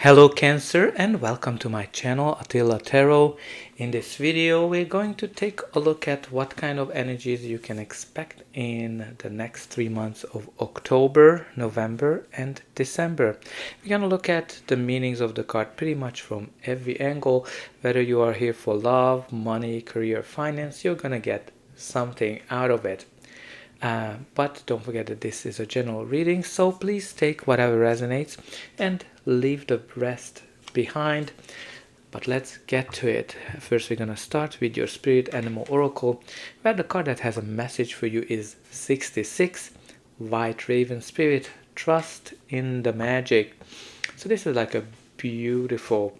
Hello Cancer and welcome to my channel Attila Tarot. In this video we're going to take a look at what kind of energies you can expect in the next 3 months of October, November and December. We're going to look at the meanings of the card pretty much from every angle. Whether you are here for love, money, career, finance, you're going to get something out of it. But don't forget that this is a general reading, so please take whatever resonates and leave the rest behind. But let's get to it. First, we're going to start with your Spirit Animal Oracle, where the card that has a message for you is 66, White Raven Spirit, Trust in the Magic. So this is like a beautiful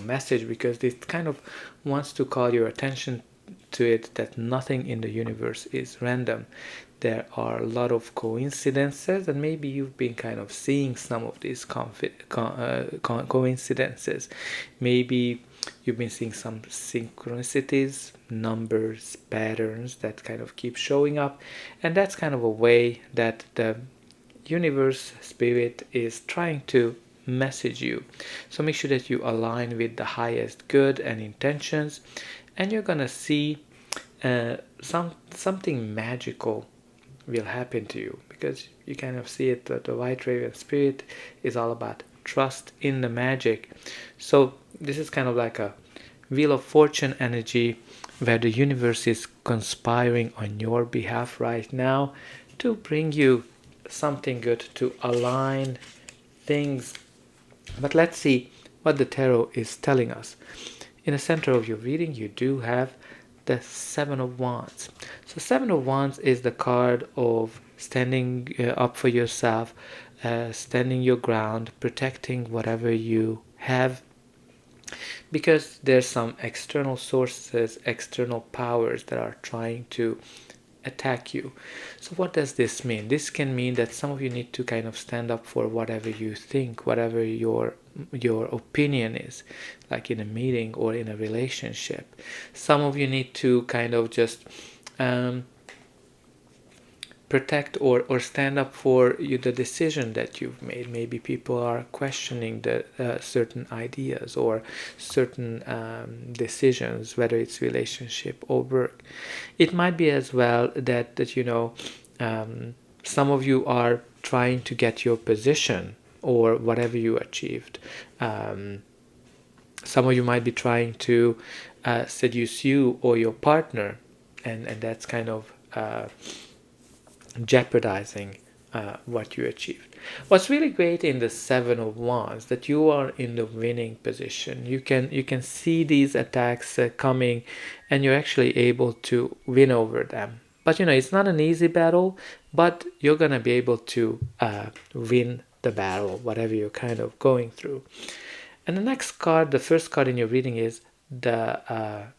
message, because this kind of wants to call your attention to it that nothing in the universe is random. There are a lot of coincidences, and maybe you've been kind of seeing some of these coincidences. Maybe you've been seeing some synchronicities, numbers, patterns that kind of keep showing up, and that's kind of a way that the universe, spirit, is trying to message you. So make sure that you align with the highest good and intentions, and you're gonna see something magical will happen to you, because you kind of see it that the White Raven Spirit is all about trust in the magic. So this is kind of like a Wheel of Fortune energy, where the universe is conspiring on your behalf right now to bring you something good, to align things. But let's see what the tarot is telling us. In the center of your reading, you do have the Seven of Wands. So Seven of Wands is the card of standing up for yourself, standing your ground, protecting whatever you have, because there's some external sources, external powers that are trying to attack you. So what does this mean? This can mean that some of you need to kind of stand up for whatever you think, whatever your opinion is, like in a meeting or in a relationship. Some of you need to kind of just protect or stand up for the decision that you've made. Maybe people are questioning the certain ideas or certain decisions, whether it's relationship or work. It might be as well that some of you are trying to get your position or whatever you achieved. Some of you might be trying to seduce you or your partner, and that's kind of jeopardizing what you achieved. What's really great in the Seven of Wands, that you are in the winning position. You can see these attacks coming, and you're actually able to win over them. But it's not an easy battle, but you're gonna be able to win the battle, whatever you're kind of going through. And the next card, the first card in your reading, is the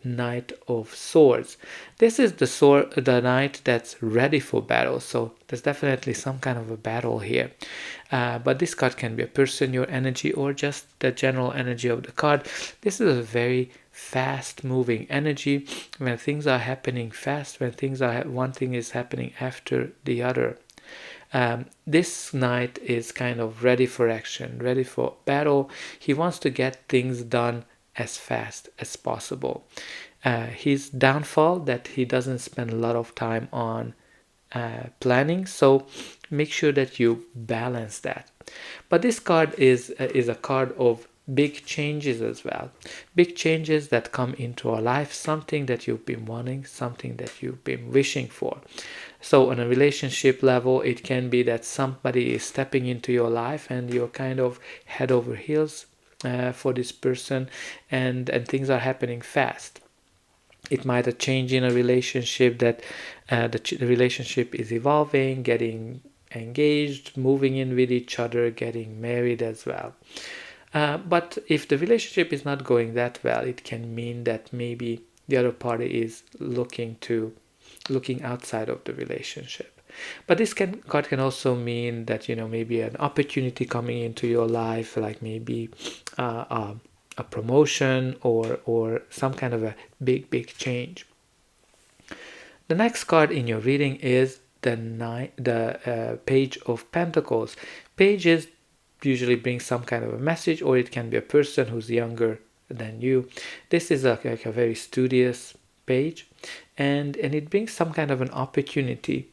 Knight of Swords. This is the knight that's ready for battle. So there's definitely some kind of a battle here. But this card can be a person, your energy, or just the general energy of the card. This is a very fast-moving energy, when things are happening fast, when one thing is happening after the other. This knight is kind of ready for action, ready for battle. He wants to get things done as fast as possible. His downfall, that he doesn't spend a lot of time on planning, so make sure that you balance that. But this card is a card of big changes as well. Big changes that come into our life, something that you've been wanting, something that you've been wishing for. So on a relationship level, it can be that somebody is stepping into your life and you're kind of head over heels for this person, and things are happening fast. It might a change in a relationship, that the relationship is evolving, getting engaged, moving in with each other, getting married as well. But if the relationship is not going that well, it can mean that maybe the other party is looking outside of the relationship. But this card can also mean that maybe an opportunity coming into your life, like maybe a promotion or some kind of a big change. The next card in your reading is the Page of Pentacles. Page is usually brings some kind of a message, or it can be a person who's younger than you. This is like a very studious page, and it brings some kind of an opportunity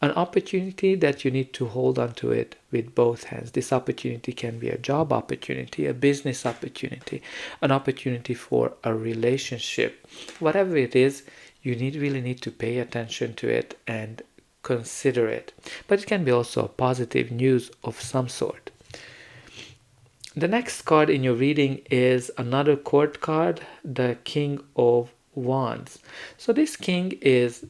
that you need to hold on to it with both hands. This opportunity can be a job opportunity, a business opportunity, an opportunity for a relationship. Whatever it is, you really need to pay attention to it and consider it. But it can be also positive news of some sort. The next card in your reading is another court card, the King of Wands. So this king is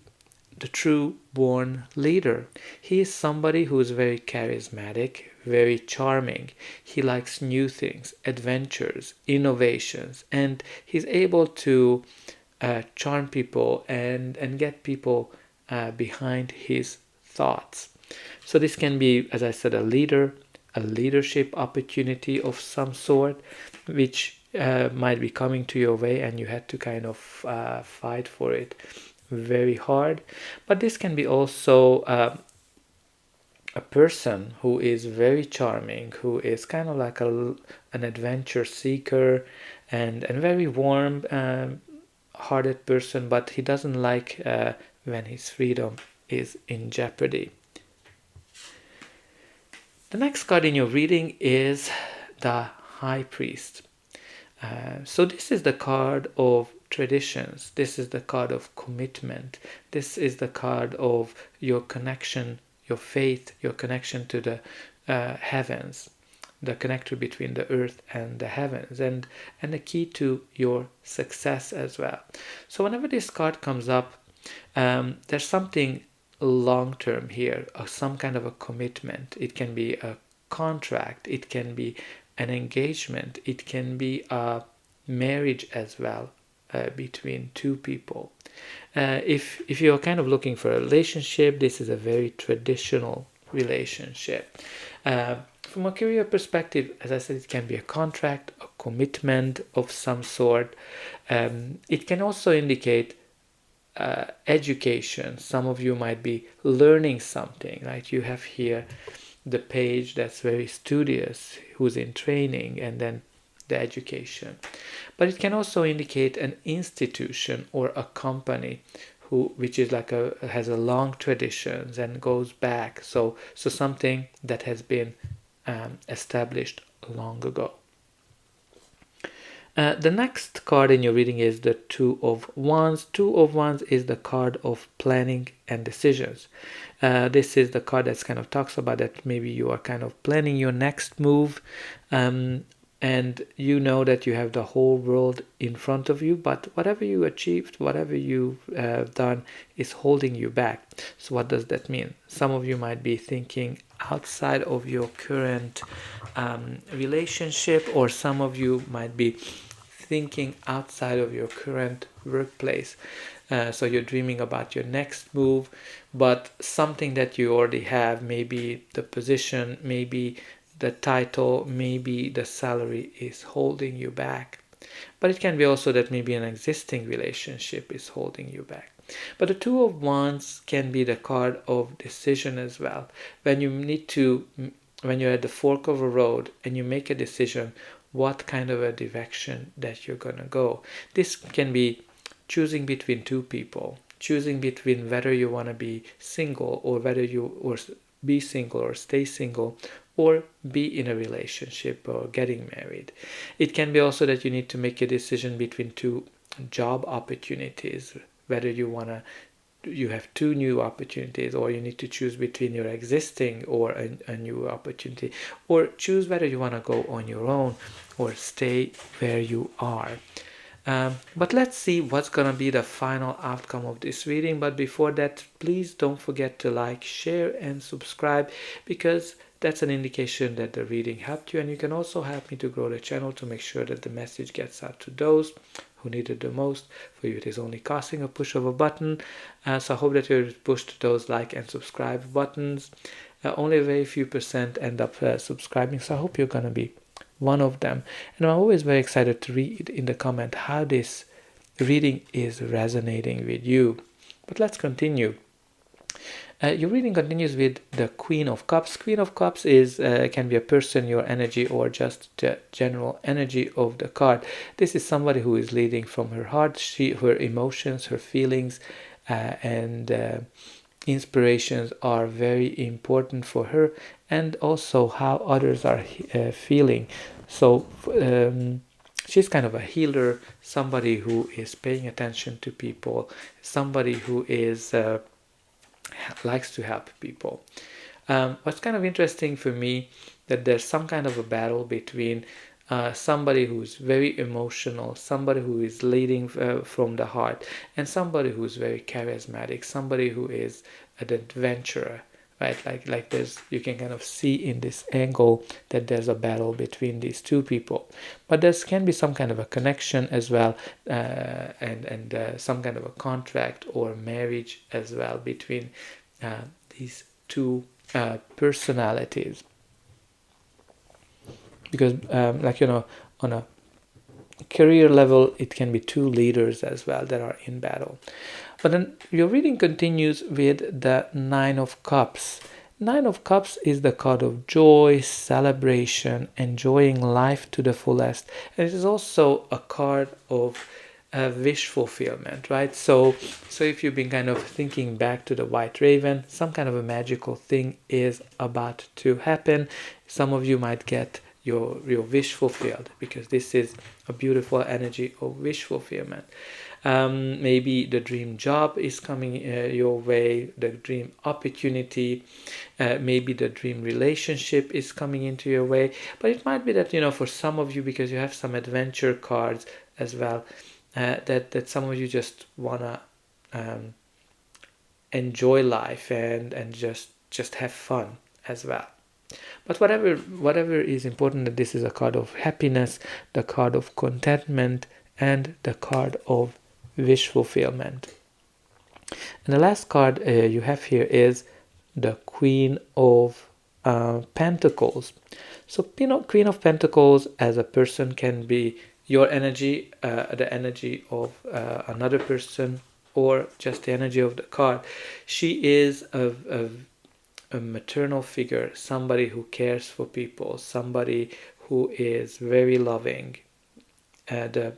the true born leader. He is somebody who is very charismatic, very charming. He likes new things, adventures, innovations, and he's able to charm people and get people behind his thoughts. So this can be, as I said, a leadership opportunity of some sort, which might be coming to your way, and you had to kind of fight for it very hard. But this can be also a person who is very charming, who is kind of like an adventure seeker and very warm hearted person, but he doesn't like when his freedom is in jeopardy. The next card in your reading is the High Priest. So this is the card of traditions. This is the card of commitment. This is the card of your connection, your faith, your connection to the heavens, the connector between the earth and the heavens, and the key to your success as well. So whenever this card comes up, there's something long term here, some kind of a commitment. It can be a contract, it can be an engagement, it can be a marriage as well, between two people. If you're kind of looking for a relationship, this is a very traditional relationship. From a career perspective, as I said, it can be a contract, a commitment of some sort. It can also indicate education. Some of you might be learning something, right? You have here the page that's very studious, who's in training, and then the education. But it can also indicate an institution or a company which is like has a long traditions and goes back. So something that has been established long ago. The next card in your reading is the Two of Wands. Two of Wands is the card of planning and decisions. This is the card that kind of talks about that maybe you are kind of planning your next move, and you know that you have the whole world in front of you, but whatever you achieved, whatever you've done is holding you back. So what does that mean? Some of you might be thinking outside of your current relationship, or some of you might be thinking outside of your current workplace. So you're dreaming about your next move, but something that you already have, maybe the position, maybe the title, maybe the salary, is holding you back. But it can be also that maybe an existing relationship is holding you back. But the Two of Wands can be the card of decision as well. When you're at the fork of a road and you make a decision, what kind of a direction that you're gonna go. This can be choosing between two people, choosing between whether you want to be single, or whether you be single or stay single, or be in a relationship or getting married. It can be also that you need to make a decision between two job opportunities, whether you have two new opportunities, or you need to choose between your existing or a new opportunity, or choose whether you want to go on your own or stay where you are. But let's see what's gonna be the final outcome of this reading. But before that, please don't forget to like, share, and subscribe, because that's an indication that the reading helped you, and you can also help me to grow the channel to make sure that the message gets out to those who need it the most. For you, it is only costing a push of a button. So I hope that you pushed those like and subscribe buttons. Only a very few % end up subscribing, so I hope you're gonna be one of them. And I'm always very excited to read in the comment how this reading is resonating with you. But let's continue. Your reading continues with the Queen of Cups. Queen of Cups is can be a person, your energy, or just the general energy of the card. This is somebody who is leading from her heart. Her emotions, her feelings, and inspirations are very important for her, and also how others are feeling. So she's kind of a healer, somebody who is paying attention to people, somebody who is likes to help people. What's kind of interesting for me that there's some kind of a battle between somebody who's very emotional, somebody who is leading from the heart, and somebody who's very charismatic, somebody who is an adventurer, right? Like there's, you can kind of see in this angle that there's a battle between these two people, but there can be some kind of a connection as well, and some kind of a contract or marriage as well between these two personalities, because on a career level it can be two leaders as well that are in battle. But then your reading continues with the Nine of Cups. Nine of Cups is the card of joy, celebration, enjoying life to the fullest, and it is also a card of wish fulfillment, right? So if you've been kind of thinking back to the White Raven, some kind of a magical thing is about to happen. Some of you might get your wish fulfilled, because this is a beautiful energy of wish fulfillment. Maybe the dream job is coming your way, the dream opportunity, maybe the dream relationship is coming into your way. But it might be that, for some of you, because you have some adventure cards as well, that some of you just wanna enjoy life and just have fun as well. But whatever is important, that this is a card of happiness, the card of contentment, and the card of wish fulfillment. And the last card you have here is the Queen of Pentacles. So Queen of Pentacles as a person can be your energy, the energy of another person, or just the energy of the card. She is a maternal figure, somebody who cares for people, somebody who is very loving, the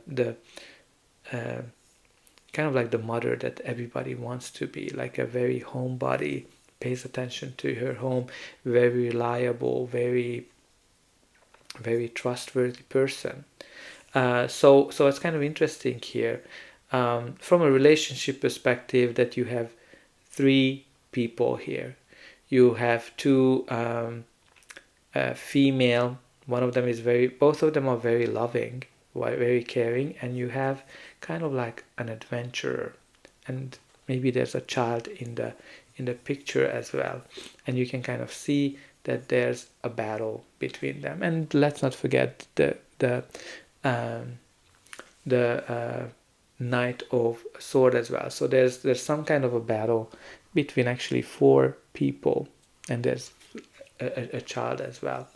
kind of like the mother that everybody wants to be, like a very homebody, pays attention to her home, very reliable, very trustworthy person. So it's kind of interesting here, from a relationship perspective, that you have three people here. You have two female. One of them is both of them are very loving, very caring, and you have kind of like an adventurer, and maybe there's a child in the picture as well, and you can kind of see that there's a battle between them. And let's not forget the Knight of Sword as well. So there's some kind of a battle between actually four people, and there's a child as well.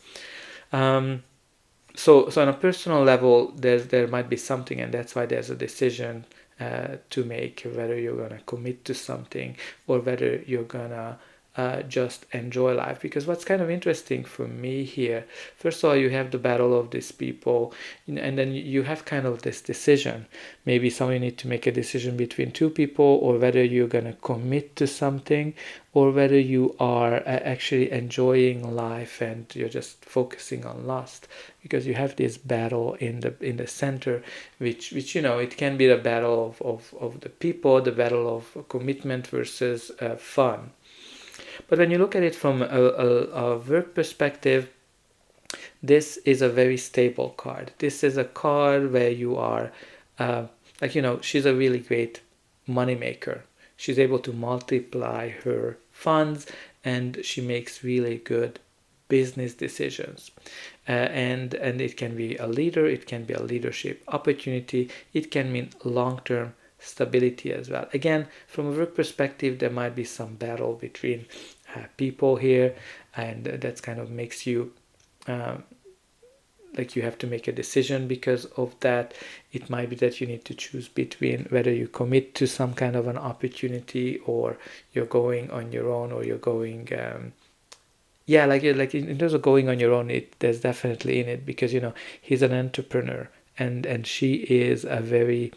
So on a personal level, there might be something, and that's why there's a decision to make, whether you're gonna commit to something or whether you're gonna just enjoy life. Because what's kind of interesting for me here, first of all, you have the battle of these people, and then you have kind of this decision. Maybe someone need to make a decision between two people, or whether you're gonna commit to something, or whether you are actually enjoying life and you're just focusing on lust. Because you have this battle in the center, which it can be the battle of the people, the battle of commitment versus fun. But when you look at it from a work perspective, this is a very stable card. This is a card where you are, she's a really great money maker. She's able to multiply her funds, and she makes really good business decisions. And it can be a leader, it can be a leadership opportunity, it can mean long-term stability as well. Again, from a work perspective, there might be some battle between people here, and that kind of makes you like you have to make a decision because of that. It might be that you need to choose between whether you commit to some kind of an opportunity, or you're going on your own, or you're going yeah, like in terms of going on your own, there's definitely in it, because he's an entrepreneur, and she is a very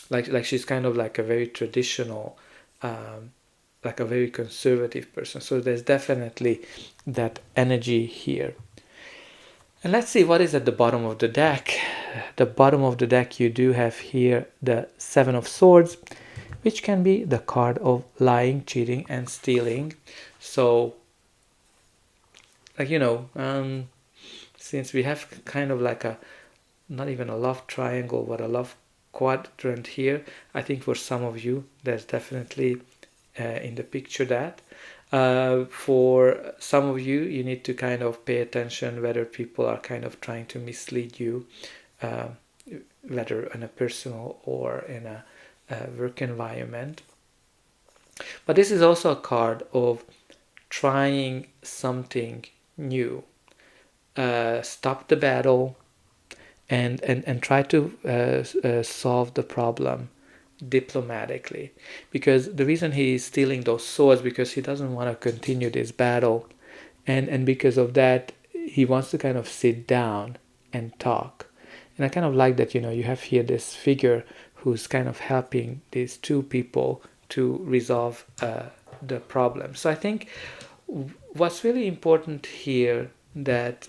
like she's kind of like a very traditional, like a very conservative person. So there's definitely that energy here. And let's see what is at the bottom of the deck. The bottom of the deck, you do have here the Seven of Swords, which can be the card of lying, cheating, and stealing. So, like, since we have kind of like a, not even a love triangle, but a love quadrant here, I think for some of you, there's definitely in the picture that. For some of you, you need to kind of pay attention whether people are kind of trying to mislead you, whether in a personal or in a work environment. But this is also a card of trying something new. Stop the battle and try to solve the problem diplomatically, because the reason he's stealing those swords, because he doesn't want to continue this battle, and because of that he wants to kind of sit down and talk. And I kind of like that, you have here this figure who's kind of helping these two people to resolve the problem. So I think what's really important here, that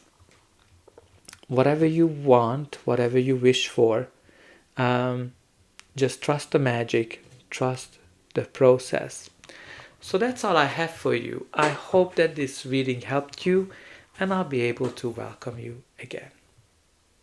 whatever you want, whatever you wish for, just trust the magic, trust the process. So that's all I have for you. I hope that this reading helped you, and I'll be able to welcome you again.